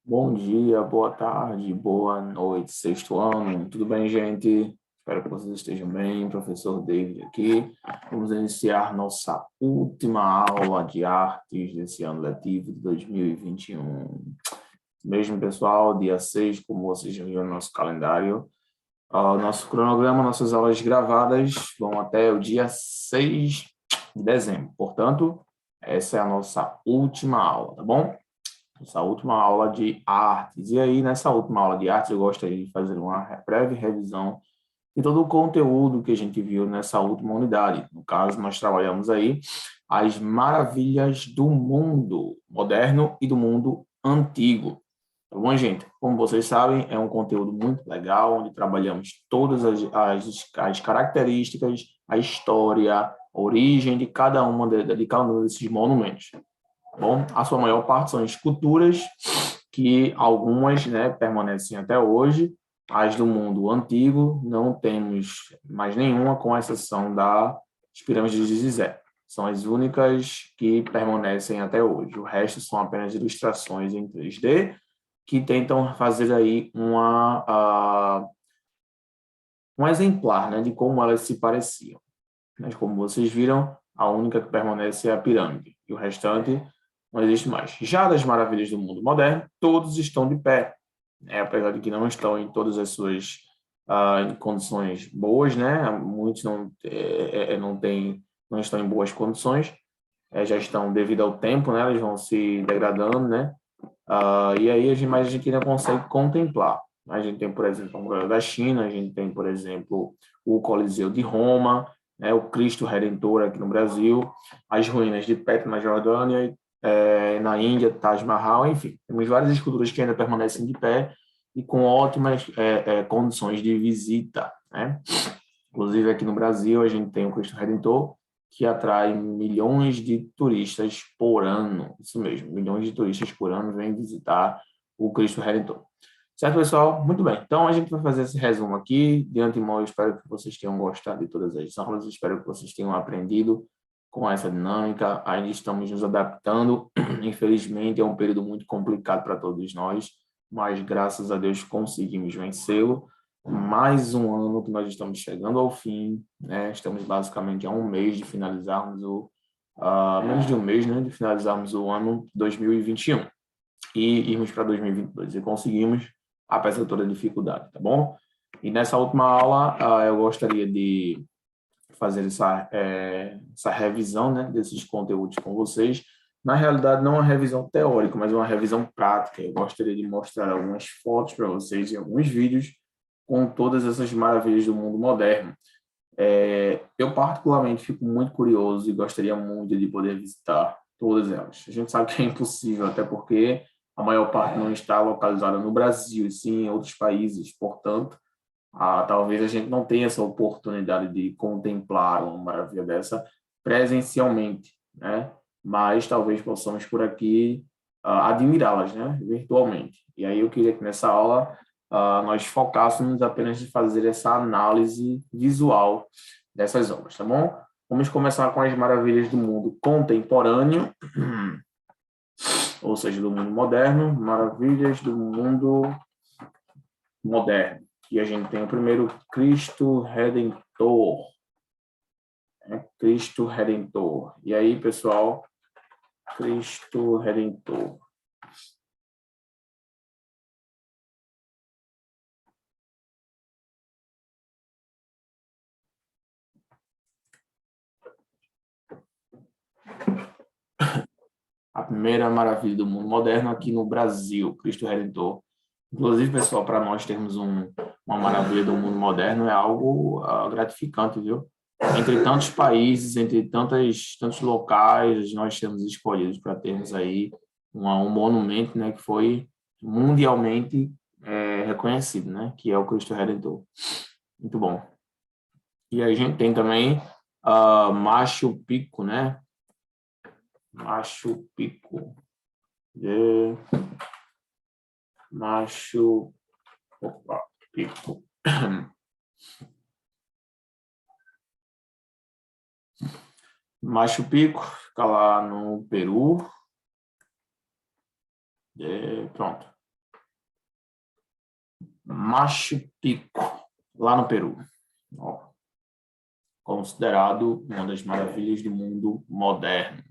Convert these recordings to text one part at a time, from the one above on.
Bom dia, boa tarde, boa noite, sexto ano. Tudo bem, gente? Espero que vocês estejam bem. Professor David aqui. Vamos iniciar nossa última aula de artes desse ano letivo de 2021. Mesmo, pessoal, dia 6, como vocês já viram no nosso calendário. Nosso cronograma, nossas aulas gravadas vão até o dia 6 de dezembro. Portanto, essa é a nossa última aula, tá bom? Essa última aula de artes. E aí, nessa última aula de artes, eu gostaria de fazer uma breve revisão de todo o conteúdo que a gente viu nessa última unidade. No caso, nós trabalhamos aí as maravilhas do mundo moderno e do mundo antigo. Tá bom, gente? Como vocês sabem, é um conteúdo muito legal, onde trabalhamos todas as características, a história, a origem de cada um desses monumentos. Bom, a sua maior parte são esculturas, que algumas, né, permanecem até hoje. As do mundo antigo, não temos mais nenhuma, com exceção das pirâmides de Gizé. São as únicas que permanecem até hoje. O resto são apenas ilustrações em 3D, que tentam fazer aí um exemplar, né, de como elas se pareciam. Mas, como vocês viram, a única que permanece é a pirâmide, e o restante não existe mais. Já das maravilhas do mundo moderno, todos estão de pé, né? Apesar de que não estão em todas as suas em condições boas, né? Muitos não estão em boas condições, já estão devido ao tempo, né? Eles vão se degradando, né? E aí mas a gente ainda consegue contemplar. A gente tem, por exemplo, a Muralha da China, a gente tem, por exemplo, o Coliseu de Roma, né, o Cristo Redentor aqui no Brasil, as ruínas de Petra na Jordânia, na Índia, Taj Mahal, enfim, temos várias esculturas que ainda permanecem de pé e com ótimas condições de visita, né? Inclusive aqui no Brasil a gente tem o Cristo Redentor, que atrai milhões de turistas por ano, isso mesmo, milhões de turistas por ano vêm visitar o Cristo Redentor. Certo, pessoal? Muito bem. Então, a gente vai fazer esse resumo aqui. De antemão, eu espero que vocês tenham gostado de todas as aulas, espero que vocês tenham aprendido com essa dinâmica. Ainda estamos nos adaptando. Infelizmente, é um período muito complicado para todos nós, mas graças a Deus conseguimos vencê-lo. Mais um ano que nós estamos chegando ao fim, né? Estamos basicamente a um mês de finalizarmos menos de um mês, né? De finalizarmos o ano 2021 e irmos para 2022. E conseguimos, apesar de toda a dificuldade, tá bom? E nessa última aula, eu gostaria de fazer essa revisão, né, desses conteúdos com vocês. Na realidade, não uma revisão teórica, mas uma revisão prática. Eu gostaria de mostrar algumas fotos para vocês e alguns vídeos com todas essas maravilhas do mundo moderno. Eu, particularmente, fico muito curioso e gostaria muito de poder visitar todas elas. A gente sabe que é impossível, até porque a maior parte não está localizada no Brasil, e sim em outros países. Portanto, talvez a gente não tenha essa oportunidade de contemplar uma maravilha dessa presencialmente, né? Mas talvez possamos por aqui admirá-las, né? Virtualmente. E aí eu queria que nessa aula nós focássemos apenas em fazer essa análise visual dessas obras, tá bom? Vamos começar com as maravilhas do mundo contemporâneo, ou seja, do mundo moderno, maravilhas do mundo moderno. E a gente tem o primeiro Cristo Redentor. Cristo Redentor. E aí, pessoal, Cristo Redentor. A primeira maravilha do mundo moderno aqui no Brasil, Cristo Redentor. Inclusive, pessoal, para nós termos uma maravilha do mundo moderno é algo gratificante, viu? Entre tantos países, entre tantos locais, nós temos escolhidos para termos aí um monumento, né, que foi mundialmente reconhecido, né, que é o Cristo Redentor. Muito bom. E a gente tem também Machu Picchu, né? Machu Picchu. Machu Picchu. Machu Picchu fica lá no Peru. Pronto. Machu Picchu, lá no Peru. Ó, considerado uma das maravilhas do mundo moderno.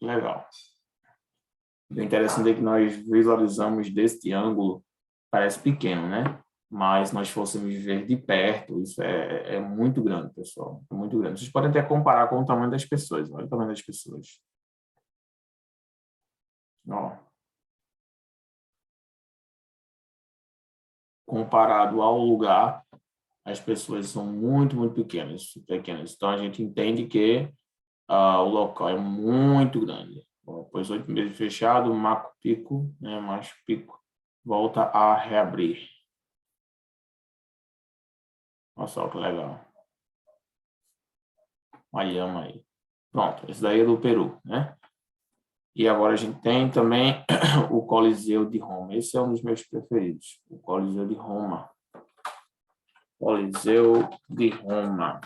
Legal. O interessante é que nós visualizamos deste ângulo, parece pequeno, né? Mas se nós fôssemos ver de perto, isso é muito grande, pessoal. É muito grande. Vocês podem até comparar com o tamanho das pessoas. Olha o tamanho das pessoas. Ó. Comparado ao lugar, as pessoas são muito, muito pequenas. Então, a gente entende que o local é muito grande. Após 8 meses fechado, Machu Picchu, né, Machu Picchu, volta a reabrir. Olha só que legal. Miami aí. Pronto, esse daí é do Peru, né? E agora a gente tem também o Coliseu de Roma. Esse é um dos meus preferidos, o Coliseu de Roma. Coliseu de Roma.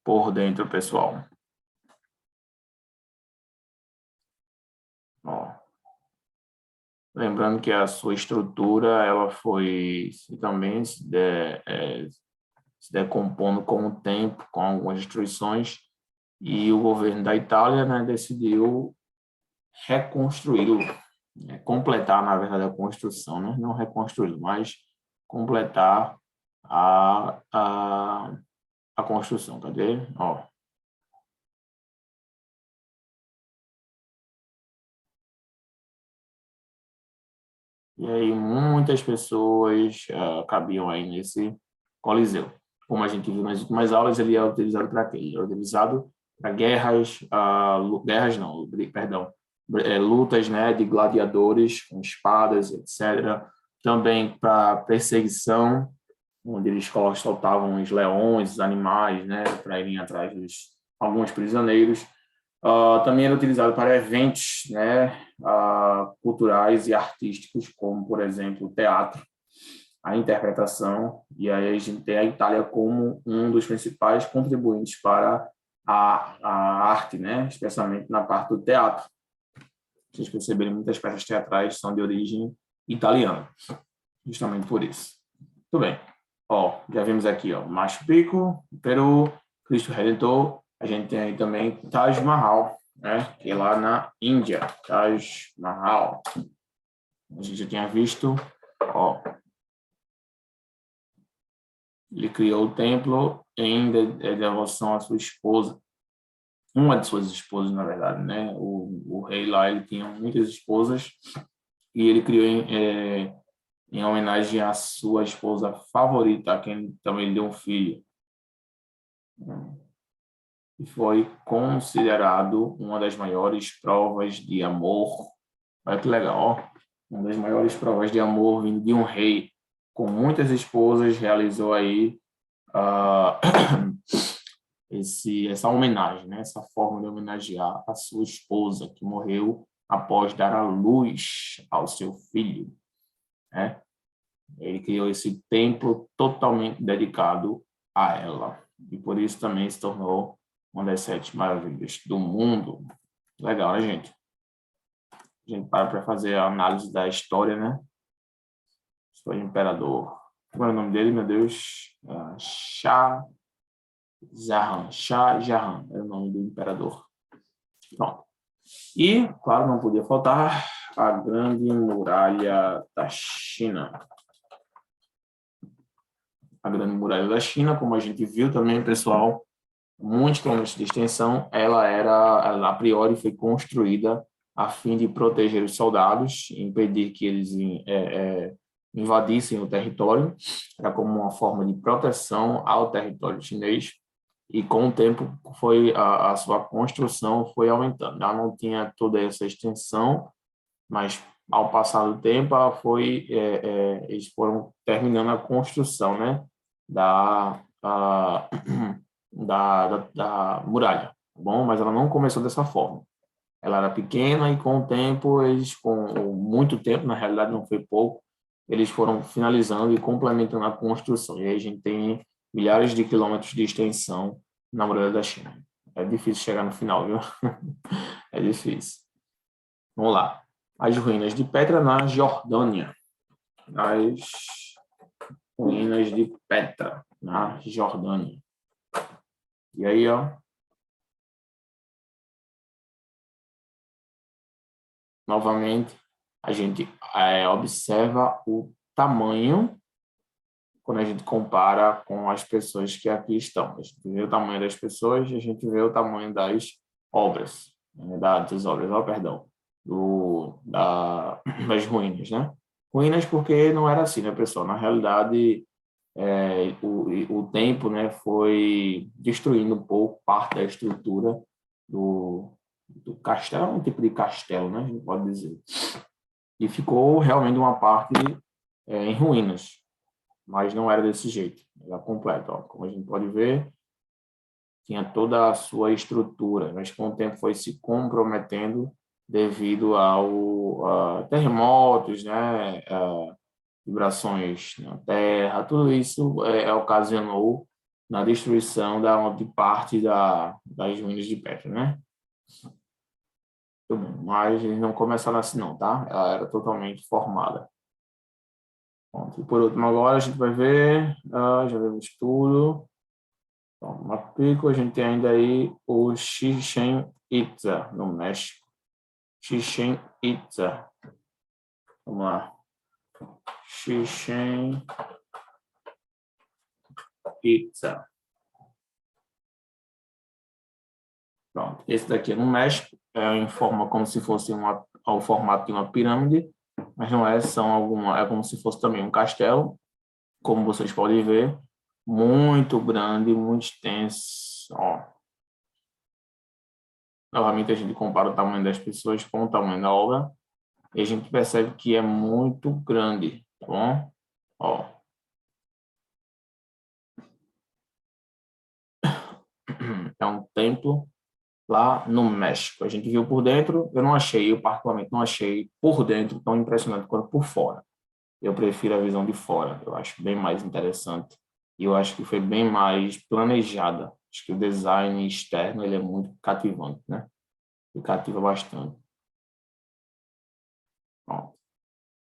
Por dentro, pessoal. Ó. Lembrando que a sua estrutura ela foi também se decompondo com o tempo, com algumas destruições, e o governo da Itália, né, decidiu reconstruí-lo, completar, na verdade, a construção, né? Não reconstruí-lo, mas completar a construção. Cadê? Ó. E aí muitas pessoas cabiam aí nesse coliseu. Como a gente viu nas últimas aulas, ele é utilizado para quê? Ele é utilizado para guerras não, perdão, lutas, né, de gladiadores com espadas, etc. Também para perseguição, onde eles soltavam os leões, os animais, né, para irem atrás de alguns prisioneiros. Também era utilizado para eventos, né, culturais e artísticos, como, por exemplo, o teatro, a interpretação, e aí a gente tem a Itália como um dos principais contribuintes para a arte, né, especialmente na parte do teatro. Vocês perceberem, muitas peças teatrais são de origem italiana, justamente por isso. Muito bem. Ó, já vimos aqui, ó, Machu Picchu, Peru, Cristo Redentor. A gente tem aí também Taj Mahal, né, que é lá na Índia. Taj Mahal. A gente já tinha visto, ó, ele criou o templo em devoção à sua esposa, uma de suas esposas, na verdade, né? O rei lá, ele tinha muitas esposas e ele criou em homenagem à sua esposa favorita, a quem também deu um filho. E foi considerado uma das maiores provas de amor. Olha que legal, ó. Uma das maiores provas de amor vindo de um rei com muitas esposas, realizou aí essa homenagem, né? Essa forma de homenagear a sua esposa, que morreu após dar à luz ao seu filho, né? Ele criou esse templo totalmente dedicado a ela. E por isso também se tornou uma das 7 maravilhas do mundo. Legal, né, gente? A gente para fazer a análise da história, né? Foi imperador. Qual é o nome dele, meu Deus? Shah Jahan. Shah Jahan é o nome do imperador. Pronto. E, claro, não podia faltar a Grande Muralha da China. A Grande Muralha da China, como a gente viu também, pessoal, muitos quilômetros de extensão, ela a priori foi construída a fim de proteger os soldados, impedir que eles invadissem o território, era como uma forma de proteção ao território chinês, e com o tempo a sua construção foi aumentando. Ela não tinha toda essa extensão, mas ao passar do tempo eles foram terminando a construção, né, da muralha, tá bom? Mas ela não começou dessa forma. Ela era pequena e com o tempo, com muito tempo, na realidade não foi pouco, eles foram finalizando e complementando a construção. E aí a gente tem milhares de quilômetros de extensão na muralha da China. É difícil chegar no final, viu? É difícil. Vamos lá. As ruínas de Petra na Jordânia. As ruínas de Petra na Jordânia. E aí, ó. Novamente, a gente observa o tamanho quando a gente compara com as pessoas que aqui estão. A gente vê o tamanho das pessoas e a gente vê o tamanho das obras, das obras, perdão, das ruínas, né? Ruínas porque não era assim, né, pessoal? Na realidade, o tempo, né, foi destruindo um pouco parte da estrutura do castelo, um tipo de castelo, né, a gente pode dizer. E ficou realmente uma parte em ruínas, mas não era desse jeito, era completo. Ó. Como a gente pode ver, tinha toda a sua estrutura, mas com o tempo foi se comprometendo devido ao terremotos, né, vibrações na Terra, tudo isso ocasionou na destruição de parte das ruínas de Petra, né? Tudo bem, mas eles não começaram assim não, tá? Ela era totalmente formada. Pronto, e por último agora a gente vai ver, já vimos tudo. Então, no Machu Picchu a gente tem ainda aí o Chichén Itzá, no México. Chichén Itzá. Vamos lá. Chichén Itzá. Pronto. Esse daqui é no México, em forma como se fosse ao formato de uma pirâmide, mas não é, é como se fosse também um castelo, como vocês podem ver, muito grande, muito extenso. Ó. Novamente a gente compara o tamanho das pessoas com o tamanho da obra e a gente percebe que é muito grande, tá bom? Ó. É um templo lá no México. A gente viu por dentro, eu particularmente não achei por dentro tão impressionante quanto por fora. Eu prefiro a visão de fora, eu acho bem mais interessante. E eu acho que foi bem mais planejada. Acho que o design externo ele é muito cativante, né? E cativa bastante. Pronto.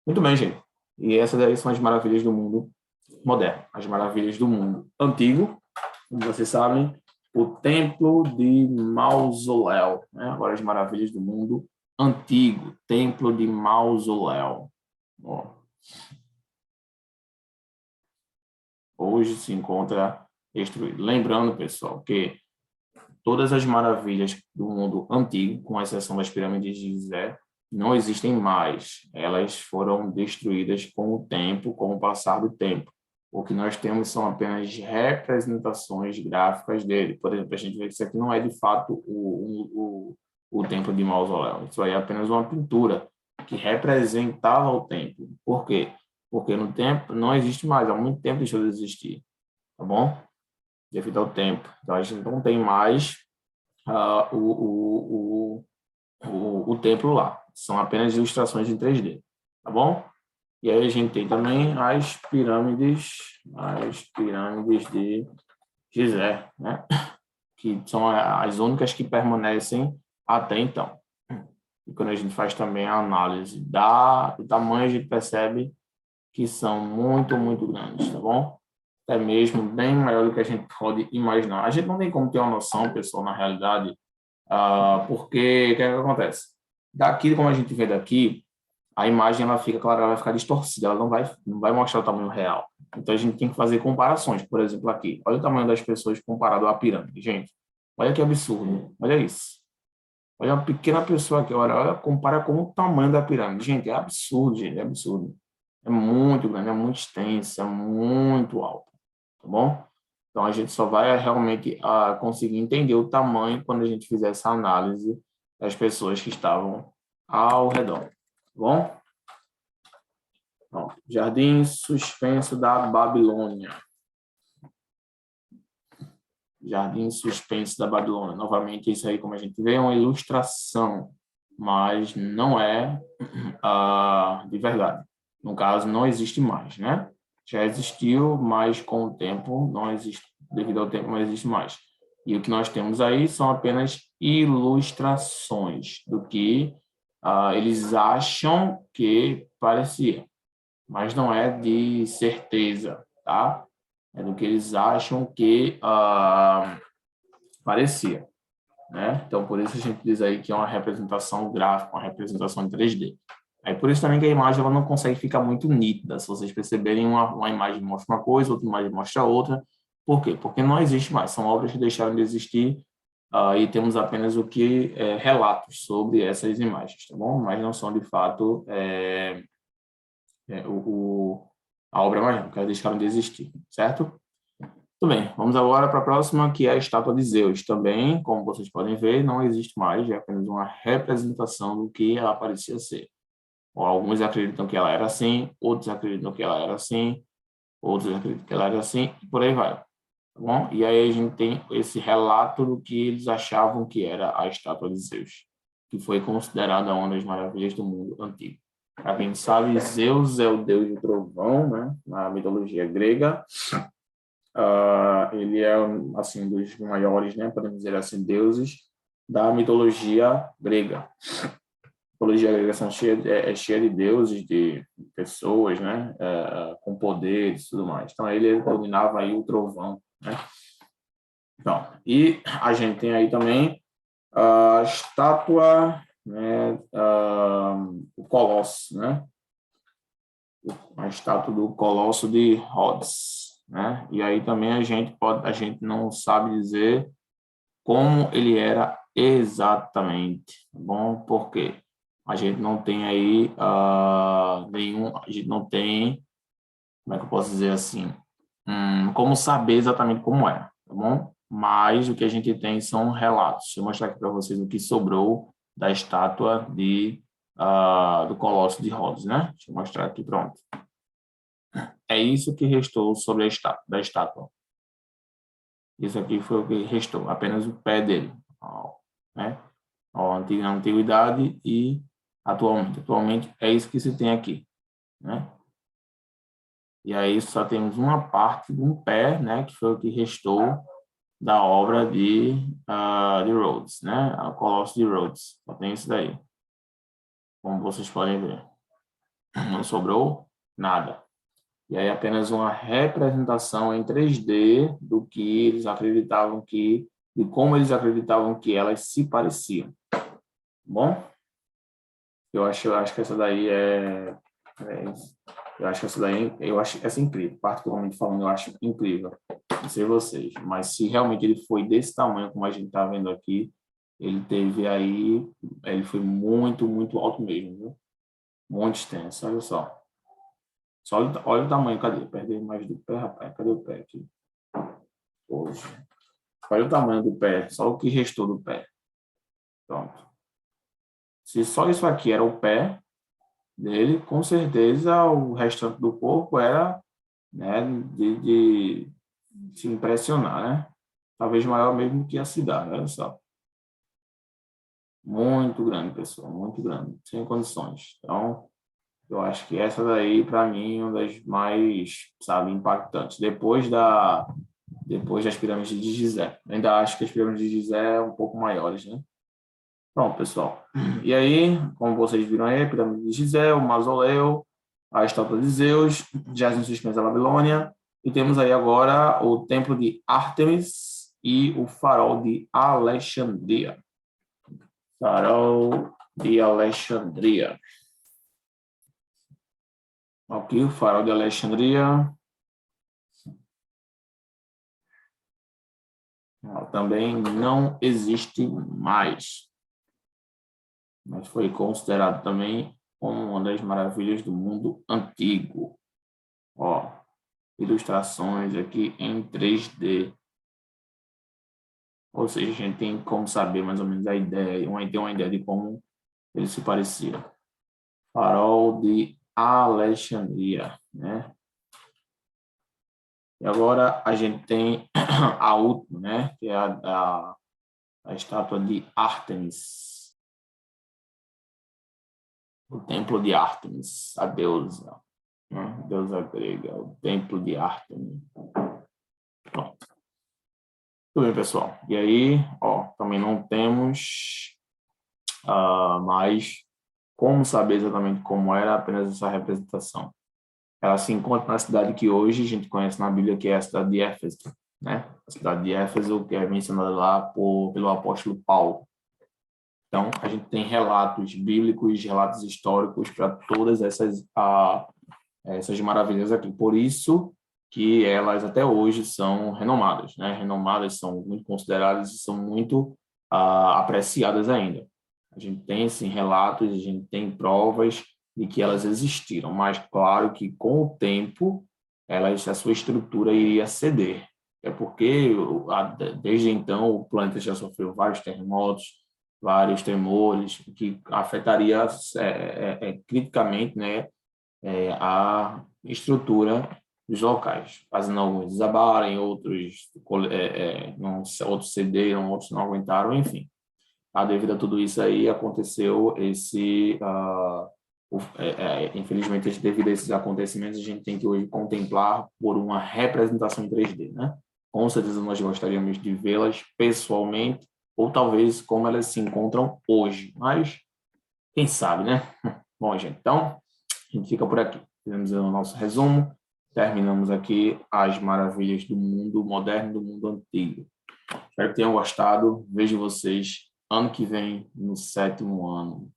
Muito bem, gente. E essas aí são as maravilhas do mundo moderno, as maravilhas do mundo antigo, como vocês sabem, o Templo de Mausoléu, né? Agora as maravilhas do mundo antigo, Templo de Mausoléu. Ó. Hoje se encontra destruído. Lembrando, pessoal, que todas as maravilhas do mundo antigo, com exceção das pirâmides de Gizé, não existem mais. Elas foram destruídas com o tempo, com o passar do tempo. O que nós temos são apenas representações gráficas dele. Por exemplo, a gente vê que isso aqui não é de fato o templo de Mausoléu. Isso aí é apenas uma pintura que representava o templo. Por quê? Porque no tempo não existe mais. Há muito tempo deixou de existir. Tá bom? Devido ao tempo. Então, a gente não tem mais o templo lá. São apenas ilustrações em 3D. Tá bom? E aí a gente tem também as pirâmides de Gizé, né? Que são as únicas que permanecem até então. E quando a gente faz também a análise do tamanho, a gente percebe que são muito, muito grandes, tá bom? É mesmo bem maior do que a gente pode imaginar. A gente não tem como ter uma noção, pessoal, na realidade, porque o que acontece? Daqui, como a gente vê daqui, a imagem ela fica, claro, ela vai ficar distorcida, ela não vai mostrar o tamanho real. Então a gente tem que fazer comparações. Por exemplo, aqui, olha o tamanho das pessoas comparado à pirâmide, gente. Olha que absurdo, olha isso. Olha uma pequena pessoa aqui, olha, compara com o tamanho da pirâmide. Gente, é absurdo, gente, é absurdo. É muito grande, é muito extenso, é muito alto, tá bom? Então a gente só vai realmente conseguir entender o tamanho quando a gente fizer essa análise das pessoas que estavam ao redor, tá bom? Pronto. Jardim Suspenso da Babilônia. Jardim Suspenso da Babilônia. Novamente, isso aí, como a gente vê, é uma ilustração, mas não é de verdade. No caso, não existe mais, né? já existiu, mas com o tempo não existe, devido ao tempo não existe mais. E o que nós temos aí são apenas ilustrações do que eles acham que parecia, mas não é de certeza, tá? É do que eles acham que parecia, né? Então, por isso a gente diz aí que é uma representação gráfica, uma representação em 3D. Aí, por isso também que a imagem ela não consegue ficar muito nítida. Se vocês perceberem, uma imagem mostra uma coisa, outra imagem mostra outra. Por quê? Porque não existe mais. São obras que deixaram de existir e temos apenas o que relatos sobre essas imagens, tá bom? Mas não são, de fato, a obra mais não, que elas deixaram de existir, certo? Tudo bem, vamos agora para a próxima, que é a estátua de Zeus. Também, como vocês podem ver, não existe mais, é apenas uma representação do que ela parecia ser. Alguns acreditam que ela era assim, outros acreditam que ela era assim, outros acreditam que ela era assim, e por aí vai. Tá bom? E aí a gente tem esse relato do que eles achavam que era a estátua de Zeus, que foi considerada uma das maravilhas do mundo antigo. Para quem sabe, Zeus é o deus do trovão, né? Na mitologia grega. Ele é assim dos maiores, né? Podemos dizer assim, deuses da mitologia grega. A mitologia grega é cheia de deuses, de pessoas, né? Com poderes e tudo mais. Então, ele dominava aí o trovão, né? Então, e a gente tem aí também a estátua, né? O Colosso, né? A estátua do Colosso de Rhodes, né? E aí também a gente não sabe dizer como ele era exatamente, tá bom? Por quê? A gente não tem aí a gente não tem, como é que eu posso dizer assim, como saber exatamente como é, tá bom? Mas o que a gente tem são relatos. Deixa eu mostrar aqui para vocês o que sobrou da estátua do Colosso de Rhodes, né? Deixa eu mostrar aqui, pronto. É isso que restou sobre da estátua. Isso aqui foi o que restou, apenas o pé dele, né? Na antiguidade e atualmente. Atualmente é isso que se tem aqui, né? E aí só temos uma parte de um pé, né? Que foi o que restou da obra de Rhodes, né? O Colosso de Rhodes. Só tem isso daí, como vocês podem ver. Não sobrou nada. E aí apenas uma representação em 3D do que eles acreditavam de como eles acreditavam que elas se pareciam. Bom, eu acho que essa daí eu acho que essa daí, eu acho essa incrível, particularmente falando, eu acho incrível. Não sei vocês, mas se realmente ele foi desse tamanho como a gente está vendo aqui, ele foi muito, muito alto mesmo, viu? Muito extenso, olha só. Só olha o tamanho, cadê? Perdi a imagem do pé, rapaz. Cadê o pé aqui? Hoje. Olha o tamanho do pé, só o que restou do pé. Pronto. Se só isso aqui era o pé dele, com certeza o restante do corpo era, né, de se impressionar, né? Talvez maior mesmo que a cidade, olha só. Muito grande, pessoal, muito grande, sem condições. Então, eu acho que essa daí, para mim, é uma das mais, sabe, impactantes. Depois das pirâmides de Gizé. Ainda acho que as pirâmides de Gizé são um pouco maiores, né? Pronto, pessoal. E aí, como vocês viram aí, a pirâmide de Gizé, o mausoléu, a estátua de Zeus, jazem suspensa da Babilônia, e temos aí agora o templo de Ártemis e o farol de Alexandria. Farol de Alexandria. Aqui, o farol de Alexandria. Também não existe mais, mas foi considerado também como uma das maravilhas do mundo antigo. Ó, ilustrações aqui em 3D. Ou seja, a gente tem como saber mais ou menos a ideia, tem uma ideia de como ele se parecia. Farol de Alexandria, né? E agora a gente tem a última, né? Que é a estátua de Ártemis. O templo de Ártemis, a deusa. né? Deusa grega, o templo de Ártemis. Pronto. Tudo bem, pessoal. E aí, ó, também não temos mais como saber exatamente como era apenas essa representação. Ela se encontra na cidade que hoje a gente conhece na Bíblia, que é a cidade de Éfeso, né? A cidade de Éfeso, que é mencionada lá pelo apóstolo Paulo. Então, a gente tem relatos bíblicos, relatos históricos para todas essas maravilhas aqui. Por isso que elas até hoje são renomadas, né? Renomadas, são muito consideradas e são muito apreciadas ainda. A gente tem, assim, relatos, a gente tem provas de que elas existiram, mas claro que com o tempo a sua estrutura iria ceder. É porque desde então o planeta já sofreu vários terremotos, vários tremores, que afetaria criticamente, né, a estrutura dos locais, fazendo alguns desabarem, outros cederam, outros não aguentaram, enfim. Devido a tudo isso aí, aconteceu infelizmente, devido a esses acontecimentos, a gente tem que hoje contemplar por uma representação em 3D, né? Com certeza nós gostaríamos de vê-las pessoalmente, ou talvez como elas se encontram hoje, mas quem sabe, né? Bom, gente, então, a gente fica por aqui. Fizemos o nosso resumo, terminamos aqui as maravilhas do mundo moderno e do mundo antigo. Espero que tenham gostado. Vejo vocês ano que vem, no 7º ano.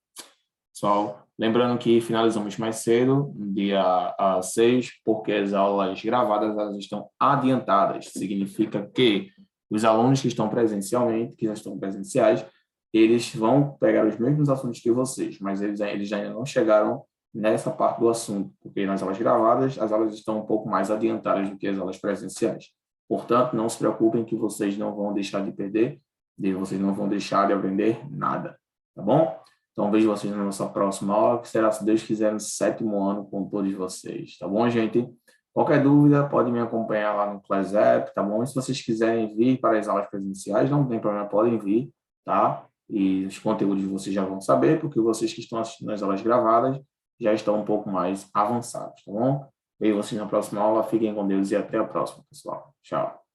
Pessoal, lembrando que finalizamos mais cedo, no dia 6, porque as aulas gravadas elas estão adiantadas. Significa que os alunos que estão presencialmente, que já estão presenciais, eles vão pegar os mesmos assuntos que vocês, mas eles ainda não chegaram nessa parte do assunto, porque nas aulas gravadas, as aulas estão um pouco mais adiantadas do que as aulas presenciais. Portanto, não se preocupem que vocês não vão deixar de perder, vocês não vão deixar de aprender nada, tá bom? Então, vejo vocês na nossa próxima aula, que será, se Deus quiser, no 7º ano com todos vocês, tá bom, gente? Qualquer dúvida, pode me acompanhar lá no Class App, tá bom? E se vocês quiserem vir para as aulas presenciais, não tem problema, podem vir, tá? E os conteúdos vocês já vão saber, porque vocês que estão assistindo as aulas gravadas já estão um pouco mais avançados, tá bom? Vejo vocês na próxima aula, fiquem com Deus e até a próxima, pessoal. Tchau.